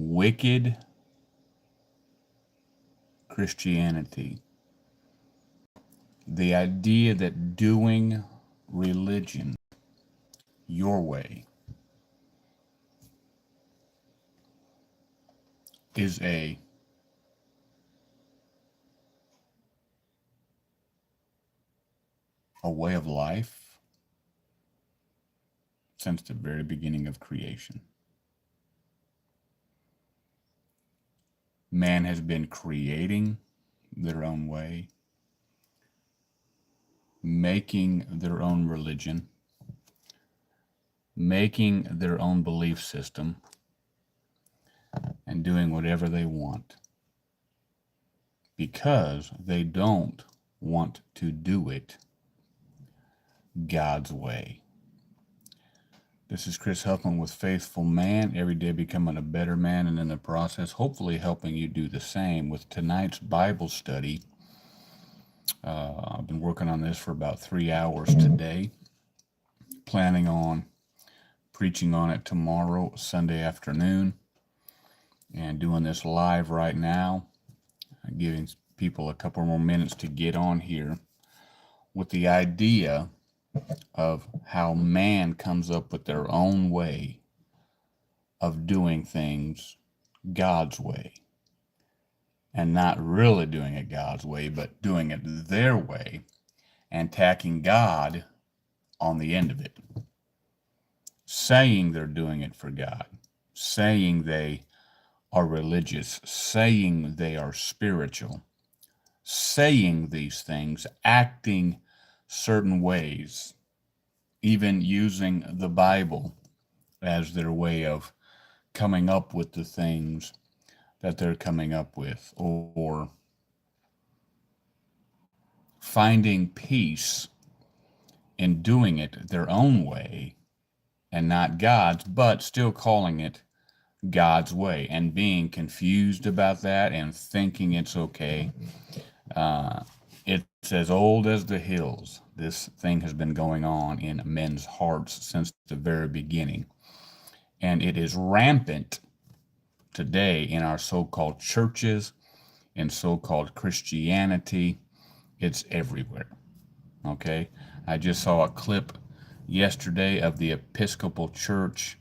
wicked Christianity. The idea that doing religion your way is a way of life since the very beginning of creation. Man has been creating their own way, making their own religion, making their own belief system, and doing whatever they want because they don't want to do it God's way. This is Chris Huffman with Faithful Man, every day becoming a better man, and in the process, hopefully helping you do the same with tonight's Bible study. I've been working on this for about 3 hours today, planning on preaching on it tomorrow, Sunday afternoon, and doing this live right now, giving people a couple more minutes to get on here with the idea of how man comes up with their own way of doing things God's way, and not really doing it God's way, but doing it their way and tacking God on the end of it, saying they're doing it for God, saying they are religious, saying they are spiritual, saying these things, acting certain ways, even using the Bible as their way of coming up with the things that they're coming up with, or finding peace in doing it their own way and not God's, but still calling it God's way and being confused about that and thinking it's okay. It's as old as the hills. This thing has been going on in men's hearts since the very beginning. And it is rampant today in our so-called churches, in so-called Christianity. It's everywhere. Okay? I just saw a clip yesterday of the Episcopal Church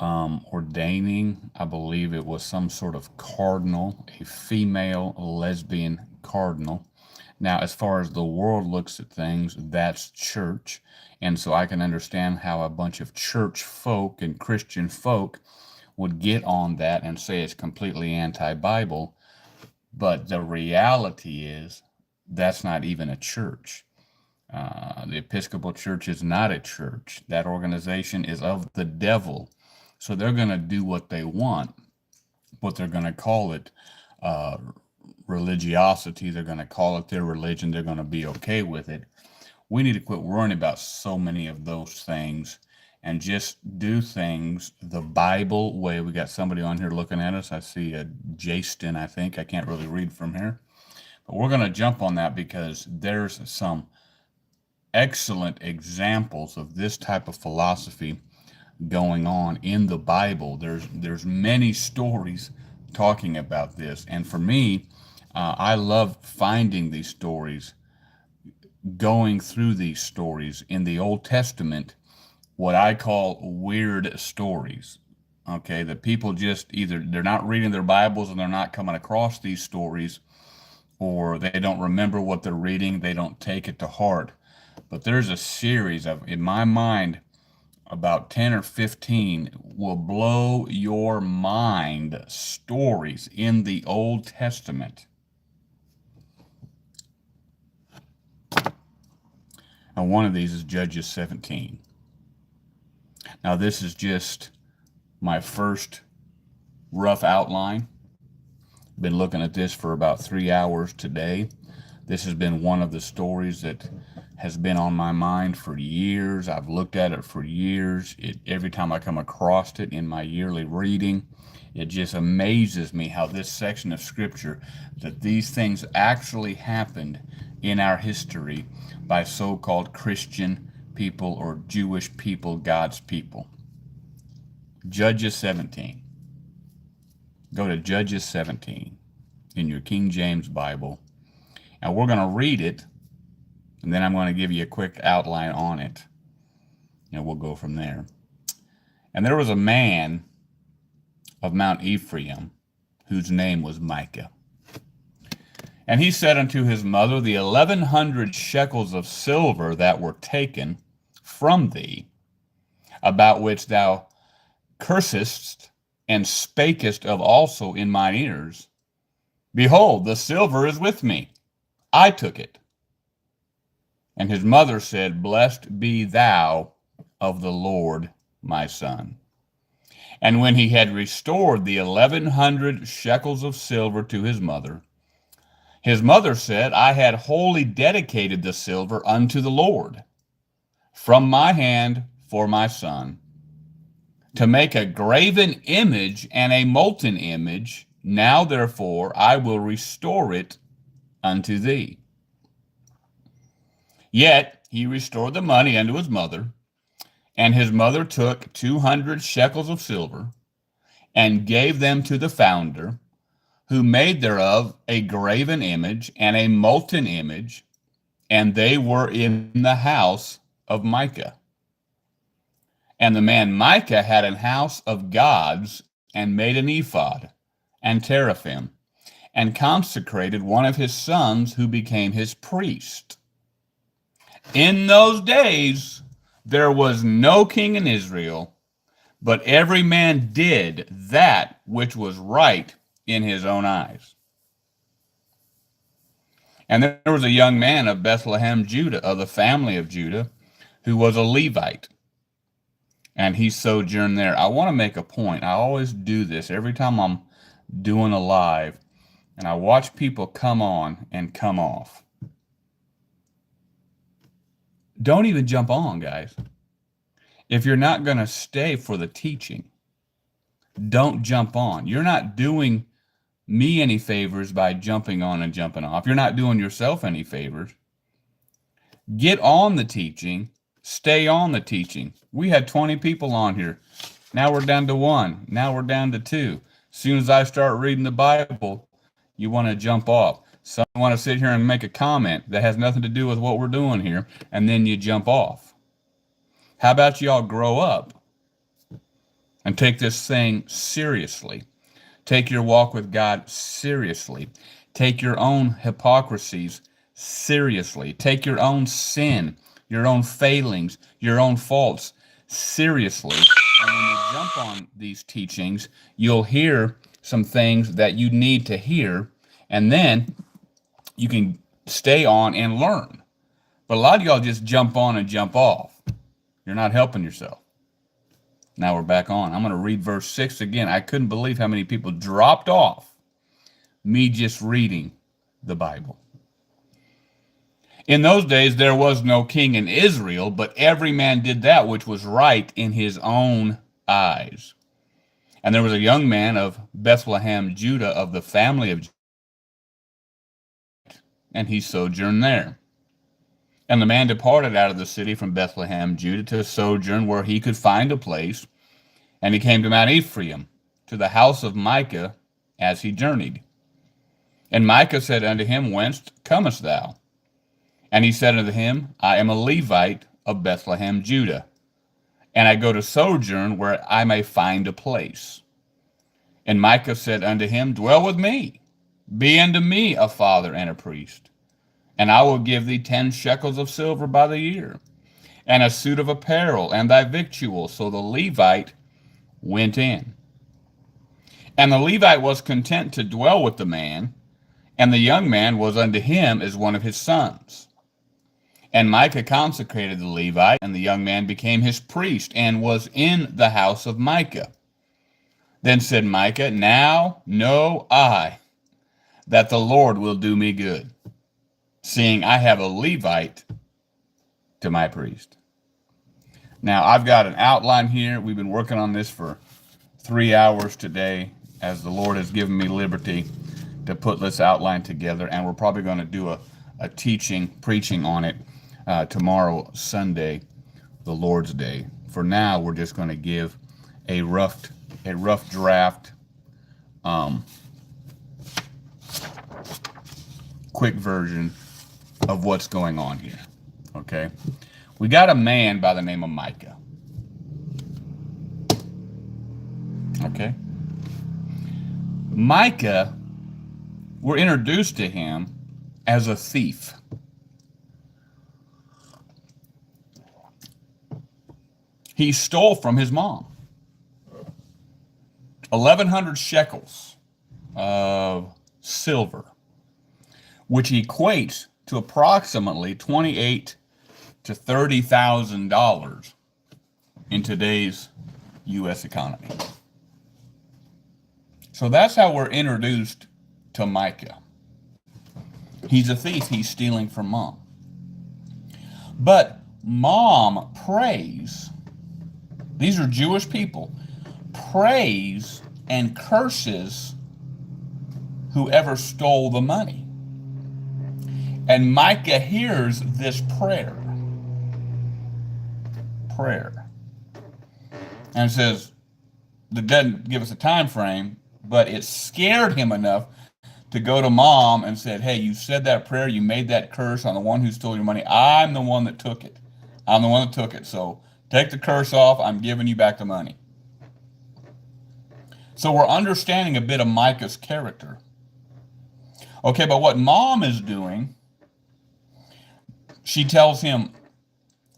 ordaining, I believe it was some sort of cardinal, a female lesbian cardinal. Now, as far as the world looks at things, that's church. And so I can understand how a bunch of church folk and Christian folk would get on that and say it's completely anti-Bible. But the reality is that's not even a church. The Episcopal Church is not a church. That organization is of the devil. So they're going to do what they want, what they're going to call it religiosity. They're going to call it their religion. They're going to be okay with it. We need to quit worrying about so many of those things and just do things the Bible way. We got somebody on here looking at us. I see a Jaston, I think. I can't really read from here. But we're going to jump on that because there's some excellent examples of this type of philosophy going on in the Bible. There's many stories talking about this. And for me, I love finding these stories, going through these stories in the Old Testament, what I call weird stories. Okay, that people just either they're not reading their Bibles and they're not coming across these stories, or they don't remember what they're reading, they don't take it to heart. But there's a series of, in my mind, about 10 or 15 will blow your mind stories in the Old Testament. And one of these is Judges 17. Now, this is just my first rough outline. Been looking at this for about 3 hours today. This has been one of the stories that has been on my mind for years. I've looked at it for years. Every time I come across it in my yearly reading, it just amazes me how this section of Scripture, that these things actually happened in our history by so-called Christian people or Jewish people, God's people. Judges 17. Go to Judges 17 in your King James Bible. And we're going to read it, and then I'm going to give you a quick outline on it. And we'll go from there. And there was a man of Mount Ephraim, whose name was Micah. And he said unto his mother, the 1,100 shekels of silver that were taken from thee, about which thou cursest and spakest of also in mine ears, behold, the silver is with me. I took it. And his mother said, blessed be thou of the Lord, my son. And when he had restored the 1,100 shekels of silver to his mother said, I had wholly dedicated the silver unto the Lord from my hand for my son, to make a graven image and a molten image. Now therefore I will restore it unto thee. Yet he restored the money unto his mother, and his mother took 200 shekels of silver and gave them to the founder, who made thereof a graven image and a molten image, and they were in the house of Micah. And the man Micah had an house of gods, and made an ephod and teraphim, and consecrated one of his sons, who became his priest. In those days there was no king in Israel, but every man did that which was right in his own eyes. And there was a young man of Bethlehem, Judah, of the family of Judah, who was a Levite, and he sojourned there. I want to make a point. I always do this every time I'm doing a live, and I watch people come on and come off. Don't even jump on, guys. If you're not going to stay for the teaching, don't jump on. You're not doing me any favors by jumping on and jumping off. You're not doing yourself any favors. Get on the teaching. Stay on the teaching. We had 20 people on here. Now we're down to 1. Now we're down to 2. As soon as I start reading the Bible, you want to jump off. Some want to sit here and make a comment that has nothing to do with what we're doing here, and then you jump off. How about y'all grow up and take this thing seriously? Take your walk with God seriously. Take your own hypocrisies seriously. Take your own sin, your own failings, your own faults seriously. And when you jump on these teachings, you'll hear some things that you need to hear, and then you can stay on and learn. But a lot of y'all just jump on and jump off. You're not helping yourself. Now we're back on. I'm going to read verse 6 again. I couldn't believe how many people dropped off me just reading the Bible. In those days there was no king in Israel, but every man did that which was right in his own eyes. And there was a young man of Bethlehem, Judah, of the family of Judah, and he sojourned there. And the man departed out of the city from Bethlehem, Judah, to sojourn where he could find a place. And he came to Mount Ephraim, to the house of Micah, as he journeyed. And Micah said unto him, whence comest thou? And he said unto him, I am a Levite of Bethlehem, Judah, and I go to sojourn where I may find a place. And Micah said unto him, dwell with me, be unto me a father and a priest. And I will give thee 10 shekels of silver by the year, and a suit of apparel, and thy victuals. So the Levite went in. And the Levite was content to dwell with the man, and the young man was unto him as one of his sons. And Micah consecrated the Levite, and the young man became his priest, and was in the house of Micah. Then said Micah, now know I that the Lord will do me good, seeing I have a Levite to my priest. Now, I've got an outline here. We've been working on this for 3 hours today, as the Lord has given me liberty to put this outline together, and we're probably going to do a preaching on it tomorrow, Sunday, the Lord's Day. For now, we're just going to give a rough draft quick version of what's going on here. Okay, we got a man by the name of Micah. Okay, Micah, we're introduced to him as a thief. He stole from his mom 1,100 shekels of silver, which equates to approximately $28,000 to $30,000 in today's U.S. economy. So that's how we're introduced to Micah. He's a thief. He's stealing from mom. But mom prays. These are Jewish people. Prays and curses whoever stole the money. And Micah hears this prayer. And says, it doesn't give us a time frame, but it scared him enough to go to mom and said, hey, you said that prayer, you made that curse on the one who stole your money. I'm the one that took it. So take the curse off. I'm giving you back the money. So we're understanding a bit of Micah's character. Okay, but what mom is doing, she tells him,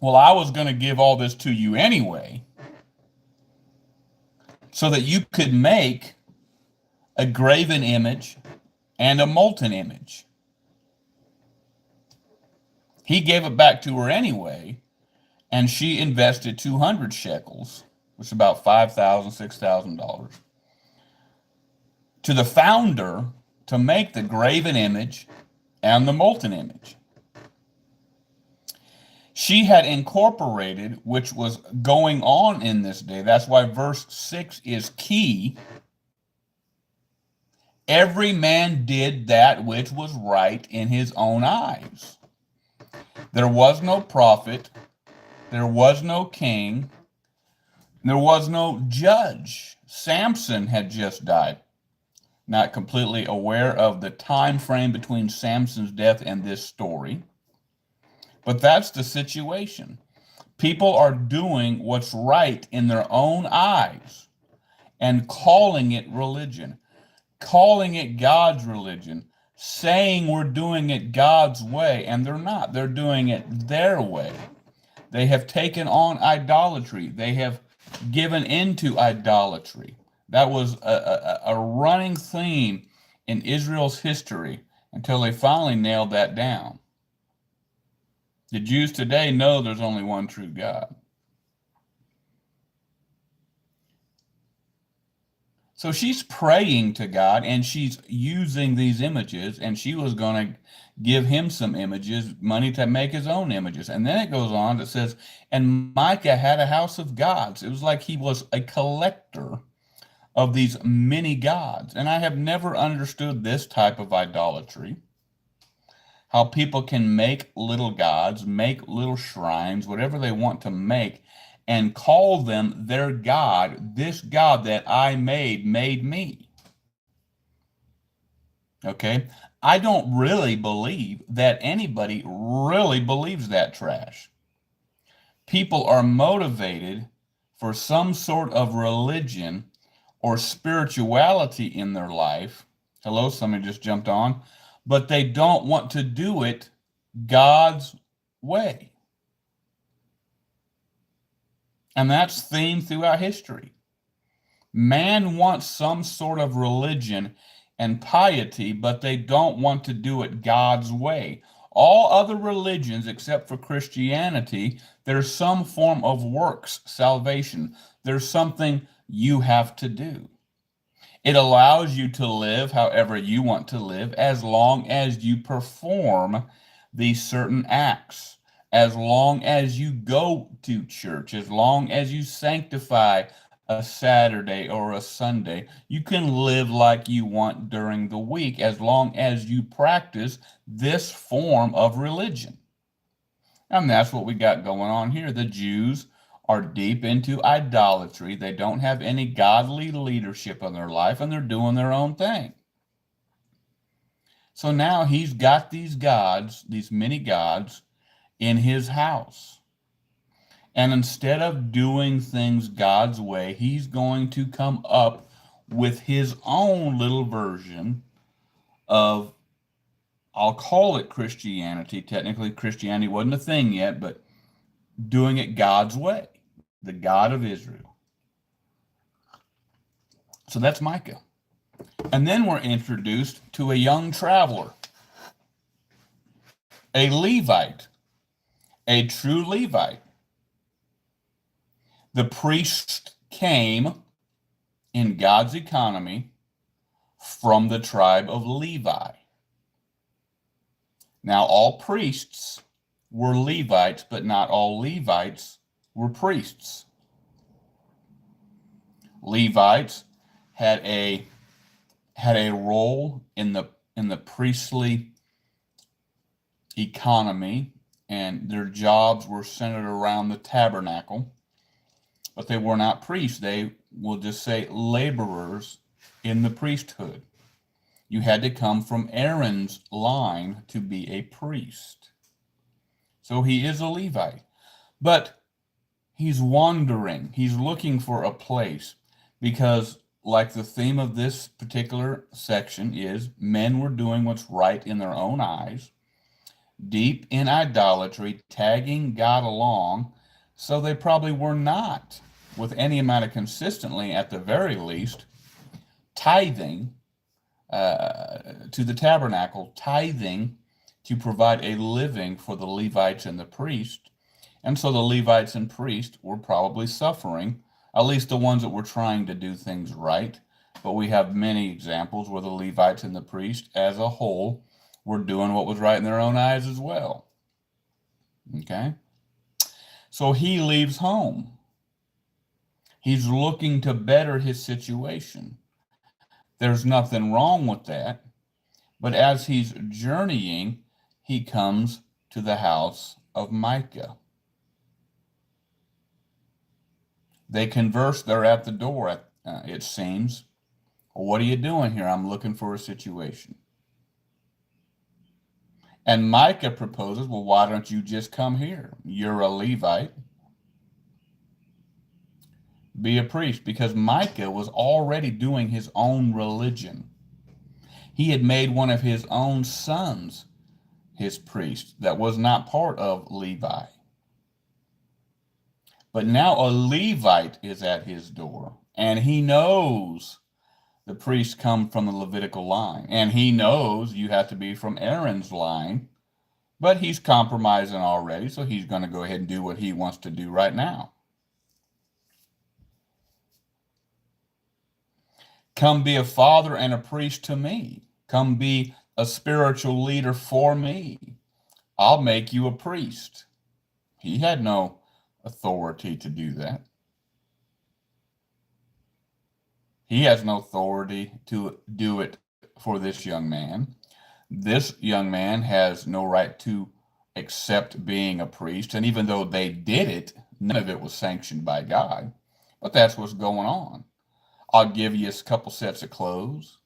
well, I was going to give all this to you anyway, so that you could make a graven image and a molten image. He gave it back to her anyway, and she invested 200 shekels, which is about $5,000, $6,000, to the founder to make the graven image and the molten image. She had incorporated, which was going on in this day. That's why verse 6 is key. Every man did that which was right in his own eyes. There was no prophet. There was no king. There was no judge. Samson had just died. Not completely aware of the time frame between Samson's death and this story. But that's the situation. People are doing what's right in their own eyes and calling it religion, calling it God's religion, saying we're doing it God's way, and they're not. They're doing it their way. They have taken on idolatry. They have given into idolatry. That was a running theme in Israel's history until they finally nailed that down. The Jews today know there's only one true God. So she's praying to God, and she's using these images, and she was going to give him some images, money to make his own images. And then it goes on, it says, and Micah had a house of gods. It was like he was a collector of these many gods. And I have never understood this type of idolatry. How people can make little gods, make little shrines, whatever they want to make, and call them their God. This God that I made me. Okay? I don't really believe that anybody really believes that trash. People are motivated for some sort of religion or spirituality in their life. Hello, somebody just jumped on. But they don't want to do it God's way. And that's themed throughout history. Man wants some sort of religion and piety, but they don't want to do it God's way. All other religions, except for Christianity, there's some form of works salvation. There's something you have to do. It allows you to live however you want to live as long as you perform these certain acts, as long as you go to church, as long as you sanctify a Saturday or a Sunday. You can live like you want during the week as long as you practice this form of religion. And that's what we got going on here. The Jews are deep into idolatry. They don't have any godly leadership in their life, and they're doing their own thing. So now he's got these gods, these many gods, in his house. And instead of doing things God's way, he's going to come up with his own little version of, I'll call it Christianity. Technically, Christianity wasn't a thing yet, but doing it God's way, the God of Israel. So that's Micah. And then we're introduced to a young traveler, a Levite, a true Levite. The priest came in God's economy from the tribe of Levi. Now, all priests were Levites, but not all Levites were priests. Levites had a role in the priestly economy, and their jobs were centered around the tabernacle, but they were not priests. They will just say laborers in the priesthood. You had to come from Aaron's line to be a priest. So he is a Levite, but he's wandering. He's looking for a place because, like the theme of this particular section is, men were doing what's right in their own eyes, deep in idolatry, tagging God along, so they probably were not, with any amount of consistently, at the very least, tithing to the tabernacle, tithing to provide a living for the Levites and the priest. And so the Levites and priests were probably suffering, at least the ones that were trying to do things right. But we have many examples where the Levites and the priest as a whole were doing what was right in their own eyes as well. Okay? So he leaves home. He's looking to better his situation. There's nothing wrong with that. But as he's journeying, he comes to the house of Micah. They converse there at the door, it seems. Well, what are you doing here? I'm looking for a situation. And Micah proposes, well, why don't you just come here? You're a Levite. Be a priest, because Micah was already doing his own religion. He had made one of his own sons his priest that was not part of Levi. But now a Levite is at his door, and he knows the priests come from the Levitical line, and he knows you have to be from Aaron's line, but he's compromising already, so he's going to go ahead and do what he wants to do right now. Come be a father and a priest to me. Come be a spiritual leader for me. I'll make you a priest. He had no authority to do that. He has no authority to do it for this young man. This young man has no right to accept being a priest. And even though they did it, none of it was sanctioned by God. But that's what's going on. I'll give you a couple sets of clothes.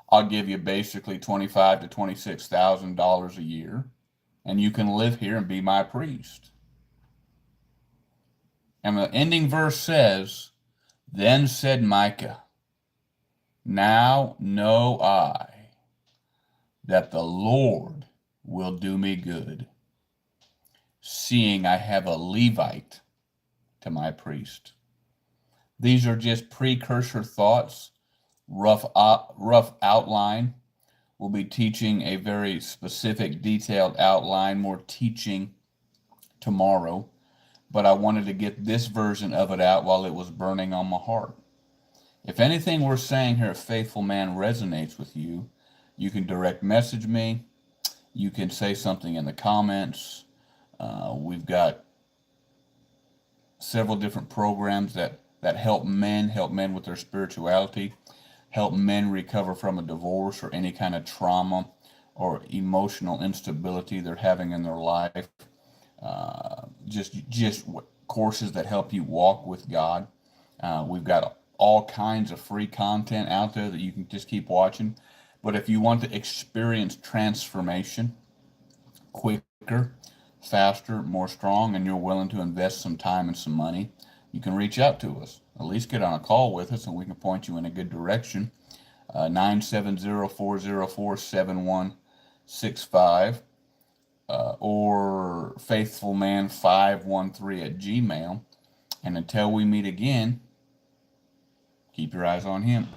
I'll give you basically $25,000 to $26,000 a year, and you can live here and be my priest. And the ending verse says, then said Micah, now know I that the Lord will do me good, seeing I have a Levite to my priest. These are just precursor thoughts, rough outline. We'll be teaching a very specific, detailed outline, more teaching tomorrow. But I wanted to get this version of it out while it was burning on my heart. If anything we're saying here at Faithful Man resonates with you, you can direct message me. You can say something in the comments. We've got several different programs that help men with their spirituality, help men recover from a divorce or any kind of trauma or emotional instability they're having in their life. Just courses that help you walk with God. We've got all kinds of free content out there that you can just keep watching. But if you want to experience transformation quicker, faster, more strong, and you're willing to invest some time and some money, you can reach out to us. At least get on a call with us and we can point you in a good direction. 970-404-7165 or faithfulman513 at Gmail. And until we meet again, keep your eyes on Him.